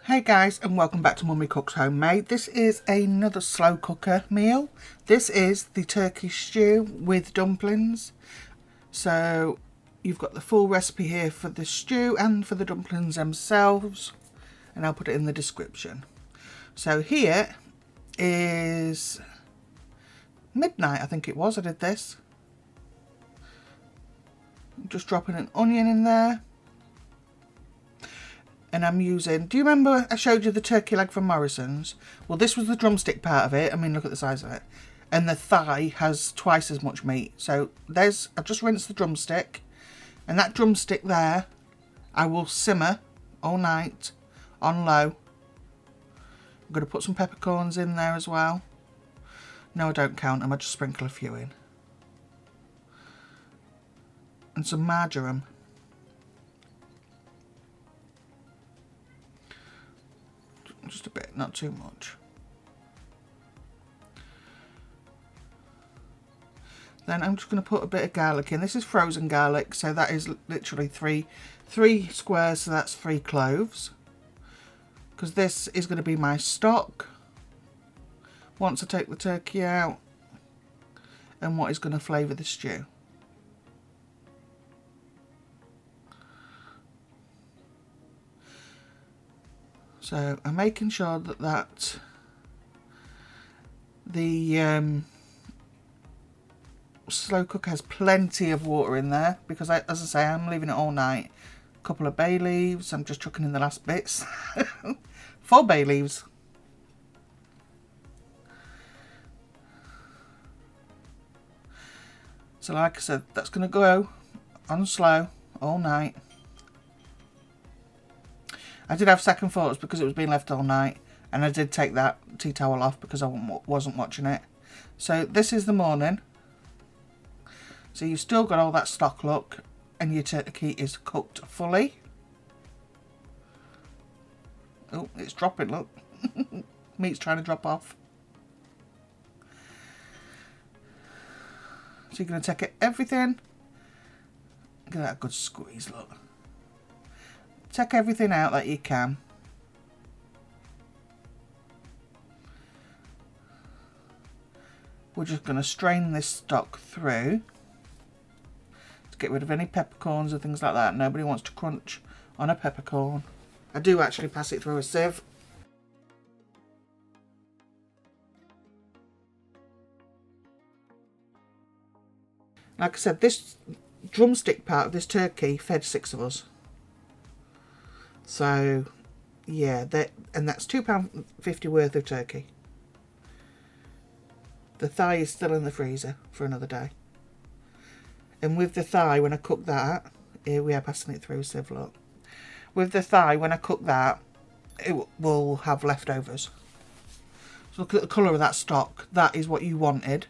Hey guys, and welcome back to Mummy Cooks Homemade. This is another slow cooker meal. This is the turkey stew with dumplings. So you've got the full recipe here for the stew and for the dumplings themselves, and I'll put it in the description. So here is midnight, I think it was, I did this. I'm just dropping an onion in there. And I'm using, do you remember I showed you the turkey leg from Morrison's? Well, this was the drumstick part of it. I mean, look at the size of it. And the thigh has twice as much meat. So I've just rinsed the drumstick. And that drumstick there, I will simmer all night on low. I'm going to put some peppercorns in there as well. No, I don't count them. I just sprinkle a few in. And some marjoram. Just a bit, not too much. Then I'm just going to put a bit of garlic in. This is frozen garlic, so that is literally three squares, so that's 3 cloves. Because this is going to be my stock once I take the turkey out, and what is going to flavour the stew. So I'm making sure that the slow cooker has plenty of water in there, because as I say, I'm leaving it all night. A couple of bay leaves, I'm just chucking in the last bits. 4 bay leaves. So like I said, that's going to go on slow all night. I did have second thoughts because it was being left all night, and I did take that tea towel off because I wasn't watching it. So this is the morning. So you've still got all that stock, look, and your turkey is cooked fully. Oh, it's dropping, look. Meat's trying to drop off. So you're going to take everything. Get that good squeeze, look. Take everything out that you can. We're just going to strain this stock through to get rid of any peppercorns and things like that. Nobody wants to crunch on a peppercorn. I do actually pass it through a sieve. Like I said, this drumstick part of this turkey fed 6 of us. So, yeah, and that's £2.50 worth of turkey. The thigh is still in the freezer for another day. And with the thigh, when I cook that, here we are passing it through sieve, look. With the thigh, when I cook that, it will have leftovers. So look at the colour of that stock. That is what you wanted.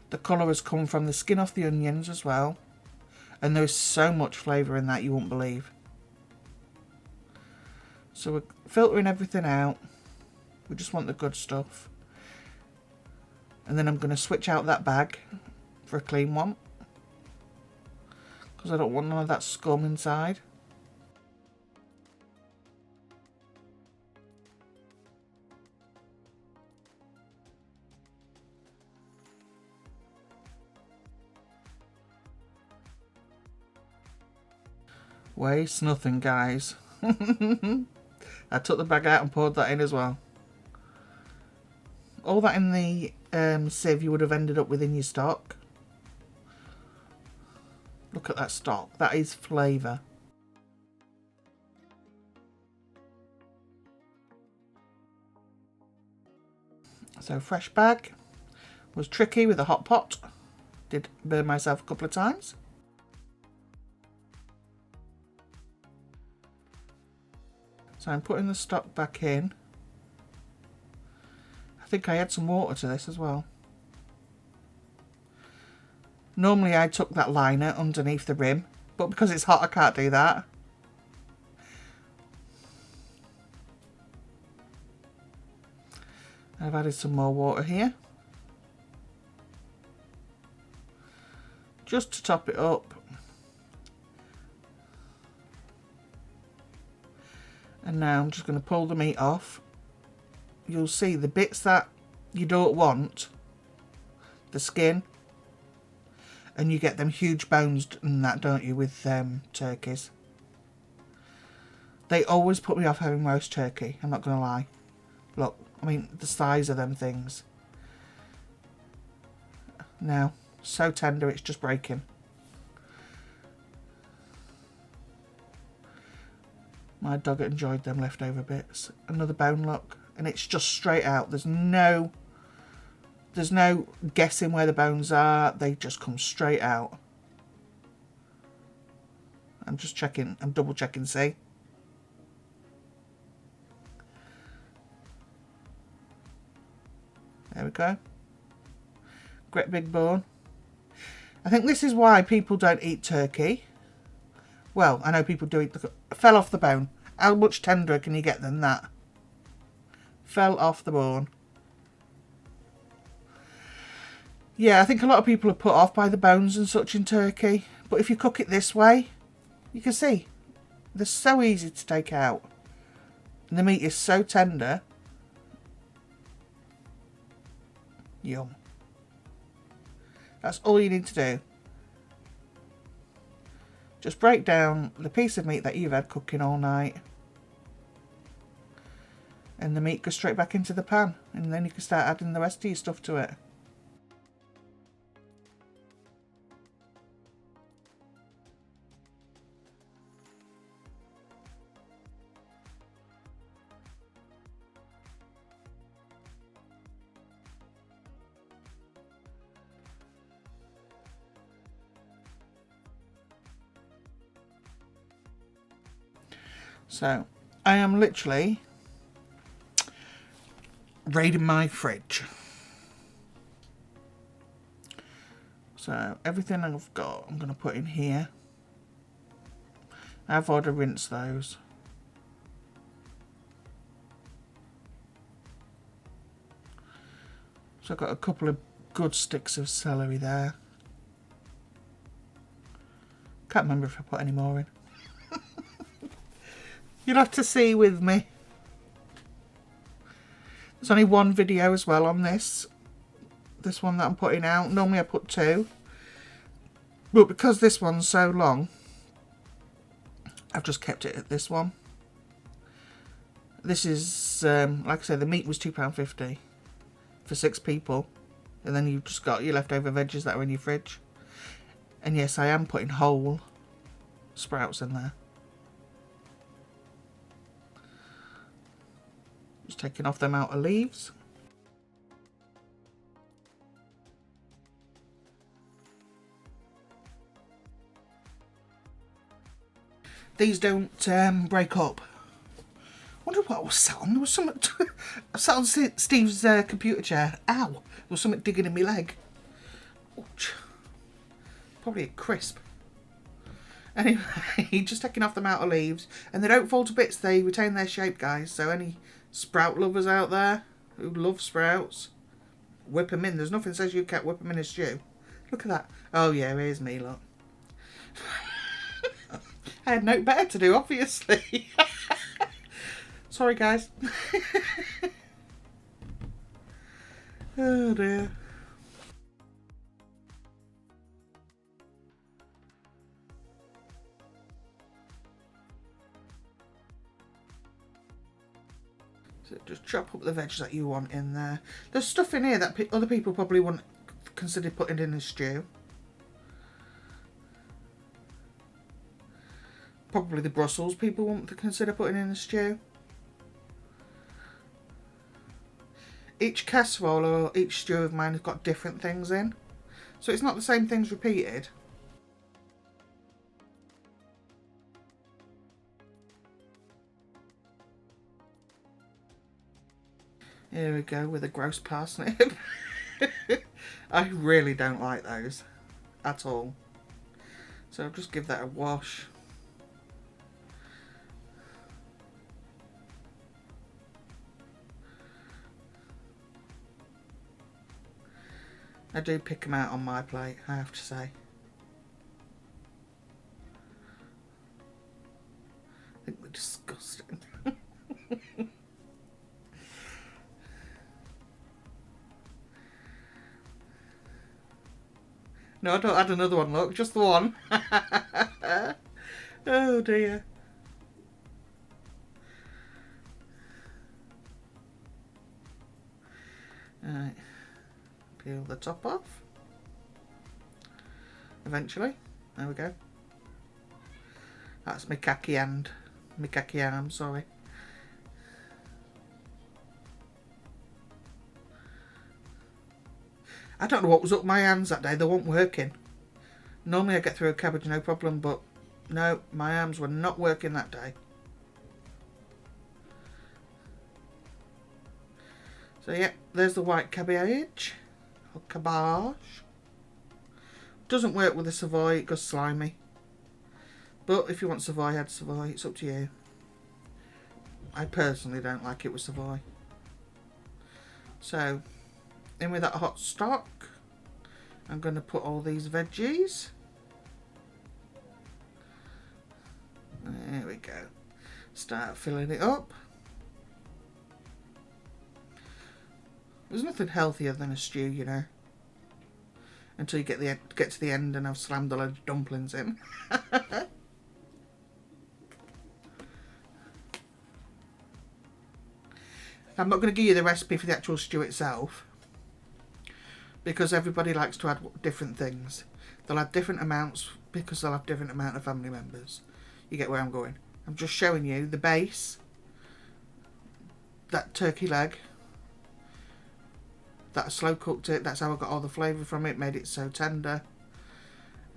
The colour has come from the skin off the onions as well. And there's so much flavour in that you won't believe. So we're filtering everything out. We just want the good stuff. And then I'm going to switch out that bag for a clean one, because I don't want none of that scum inside. Waste nothing, guys. I took the bag out and poured that in as well. All that in the sieve you would have ended up with in your stock. Look at that stock. That is flavour. So fresh bag. Was tricky with a hot pot. Did burn myself a couple of times. So I'm putting the stock back in. I think I add some water to this as well. Normally I tuck that liner underneath the rim, but because it's hot I can't do that. I've added some more water here, just to top it up. And now I'm just going to pull the meat off. You'll see the bits that you don't want, the skin, and you get them huge bones and that, don't you, with turkeys. They always put me off having roast turkey, I'm not going to lie. Look, I mean, the size of them things. Now, so tender, it's just breaking. My dog enjoyed them leftover bits. Another bone, look, and it's just straight out. There's no guessing where the bones are. They just come straight out. I'm just checking. I'm double checking. See. There we go. Great big bone. I think this is why people don't eat turkey. Well, I know people do eat the... Fell off the bone. How much tenderer can you get than that? Fell off the bone. Yeah, I think a lot of people are put off by the bones and such in turkey. But if you cook it this way, you can see. They're so easy to take out. And the meat is so tender. Yum. That's all you need to do. Just break down the piece of meat that you've had cooking all night. And the meat goes straight back into the pan. And then you can start adding the rest of your stuff to it. So, I am literally raiding my fridge. So, everything I've got, I'm going to put in here. I've already rinsed those. So, I've got a couple of good sticks of celery there. Can't remember if I put any more in. You'll have to see with me. There's only one video as well on this. This one that I'm putting out. Normally I put two. But because this one's so long, I've just kept it at this one. This is, like I said, the meat was £2.50 for 6 people. And then you've just got your leftover veggies that are in your fridge. And yes, I am putting whole sprouts in there. Just taking off them outer leaves. These don't break up. I wonder what I was sat on. There was something... I sat on Steve's computer chair. Ow! There was something digging in my leg. Ouch. Probably a crisp. Anyway, just taking off them outer leaves. And they don't fall to bits. They retain their shape, guys. So any sprout lovers out there who love sprouts, whip them in. There's nothing says you can't whip them in a stew. Look at that. Oh yeah, here's me, look. I had no better to do, obviously. Sorry, guys. Oh dear. So just chop up the veg that you want in there. There's stuff in here that other people probably wouldn't consider putting in a stew. Probably the Brussels people won't consider putting in a stew. Each casserole or each stew of mine has got different things in. So it's not the same things repeated. Here we go with a gross parsnip. I really don't like those at all. So I'll just give that a wash. I do pick them out on my plate, I have to say. I think they're disgusting. No, I don't add another one, look, just the one. Oh dear. Right, peel the top off. Eventually, there we go. That's my khaki hand, my khaki arm, sorry. I don't know what was up my hands that day, they weren't working. Normally I get through a cabbage no problem, but no, my arms were not working that day. So yeah, there's the white cabbage, or cabbage. Doesn't work with the Savoy, it goes slimy. But if you want Savoy, add Savoy, it's up to you. I personally don't like it with Savoy. So, in with that hot stock, I'm going to put all these veggies. There we go. Start filling it up. There's nothing healthier than a stew, you know. Until you get to the end and I've slammed a load of dumplings in. I'm not going to give you the recipe for the actual stew itself, because everybody likes to add different things. They'll add different amounts because they'll have different amount of family members. You get where I'm going. I'm just showing you the base, that turkey leg, that I slow cooked it. That's how I got all the flavour from it, made it so tender.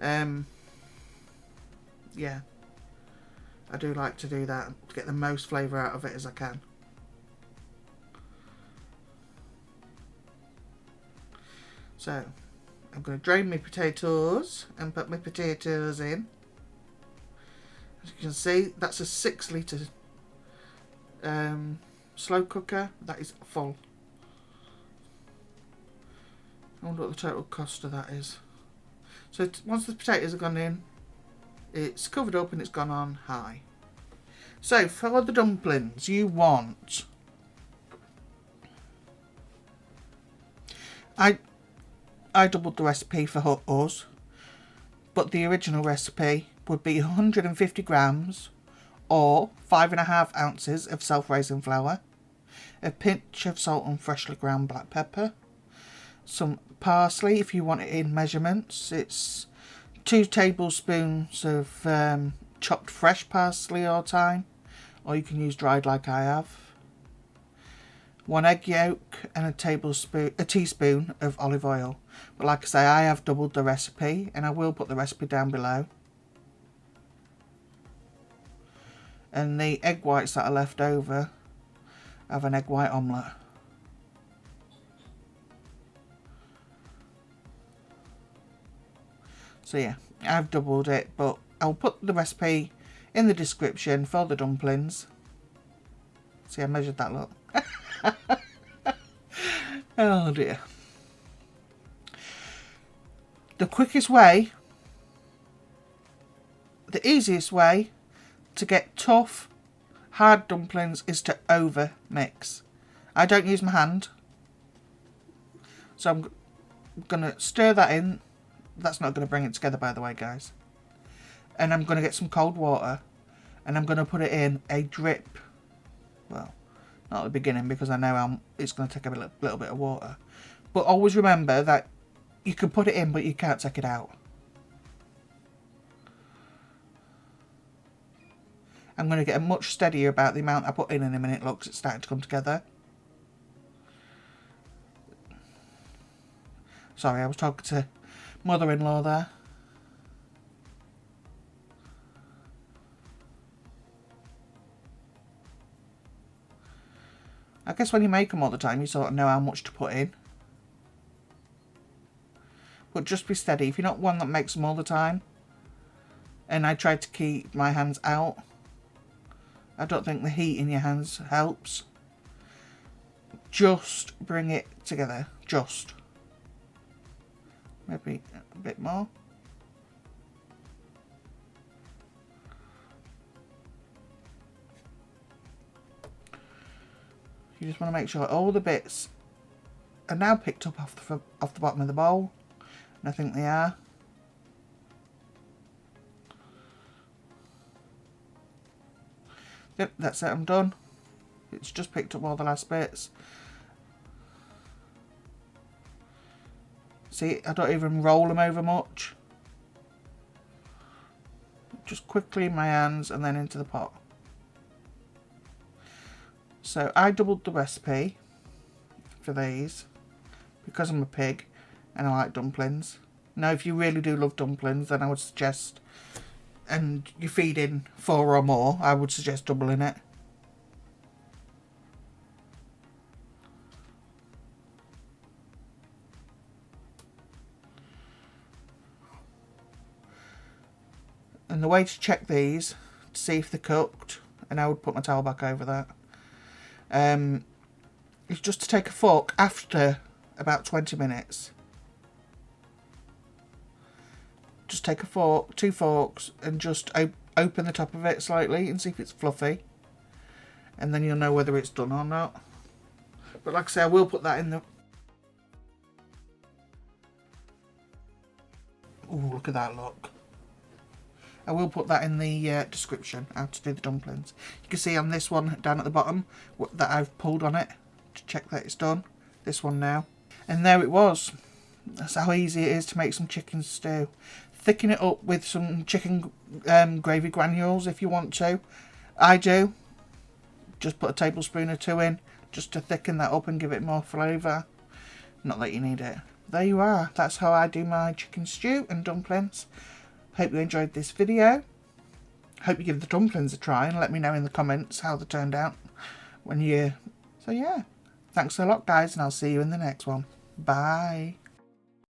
Yeah, I do like to do that to get the most flavour out of it as I can. So I'm going to drain my potatoes and put my potatoes in. As you can see, that's a 6 litre slow cooker. That is full. I wonder what the total cost of that is. So once the potatoes have gone in, it's covered up and it's gone on high. So for the dumplings, you want... I doubled the recipe for us, but the original recipe would be 150 grams or 5.5 ounces of self-raising flour, a pinch of salt and freshly ground black pepper, some parsley if you want it in measurements. It's 2 tablespoons of chopped fresh parsley or thyme, or you can use dried like I have. 1 egg yolk and a teaspoon of olive oil. But like I say, I have doubled the recipe, and I will put the recipe down below. And the egg whites that are left over, I have an egg white omelette. So yeah, I've doubled it, but I'll put the recipe in the description for the dumplings. See, I measured that, look. Oh dear. The quickest way, the easiest way to get tough, hard dumplings is to over mix. I don't use my hand, so I'm going to stir that in. That's not going to bring it together, by the way, guys. And I'm going to get some cold water, and I'm going to put it in a drip. Well, not at the beginning, because I know it's going to take a little bit of water. But always remember that you can put it in, but you can't take it out. I'm going to get much steadier about the amount I put in a minute. Look, 'cause it's starting to come together. Sorry, I was talking to mother-in-law there. I guess when you make them all the time, you sort of know how much to put in. But just be steady. If you're not one that makes them all the time, and I try to keep my hands out, I don't think the heat in your hands helps. Just bring it together. Just. Maybe a bit more. You just want to make sure all the bits are now picked up off the bottom of the bowl. And I think they are. Yep, that's it, I'm done. It's just picked up all the last bits. See, I don't even roll them over much. Just quickly in my hands and then into the pot. So I doubled the recipe for these because I'm a pig and I like dumplings. Now if you really do love dumplings, then I would suggest, and you're feeding 4 or more, I would suggest doubling it. And the way to check these, to see if they're cooked, and I would put my towel back over that, is just to take a fork after about 20 minutes. Just take a fork, 2 forks, and just open the top of it slightly and see if it's fluffy. And then you'll know whether it's done or not. But like I say, I will put that in the... Ooh, look at that look. I will put that in the description, how to do the dumplings. You can see on this one down at the bottom that I've pulled on it to check that it's done. This one now. And there it was. That's how easy it is to make some chicken stew. Thicken it up with some chicken gravy granules if you want to. I do. Just put a tablespoon or 2 in just to thicken that up and give it more flavour. Not that you need it. There you are. That's how I do my chicken stew and dumplings. Hope you enjoyed this video. Hope you give the dumplings a try and let me know in the comments how they turned out when you... So yeah, thanks a lot guys, and I'll see you in the next one. Bye.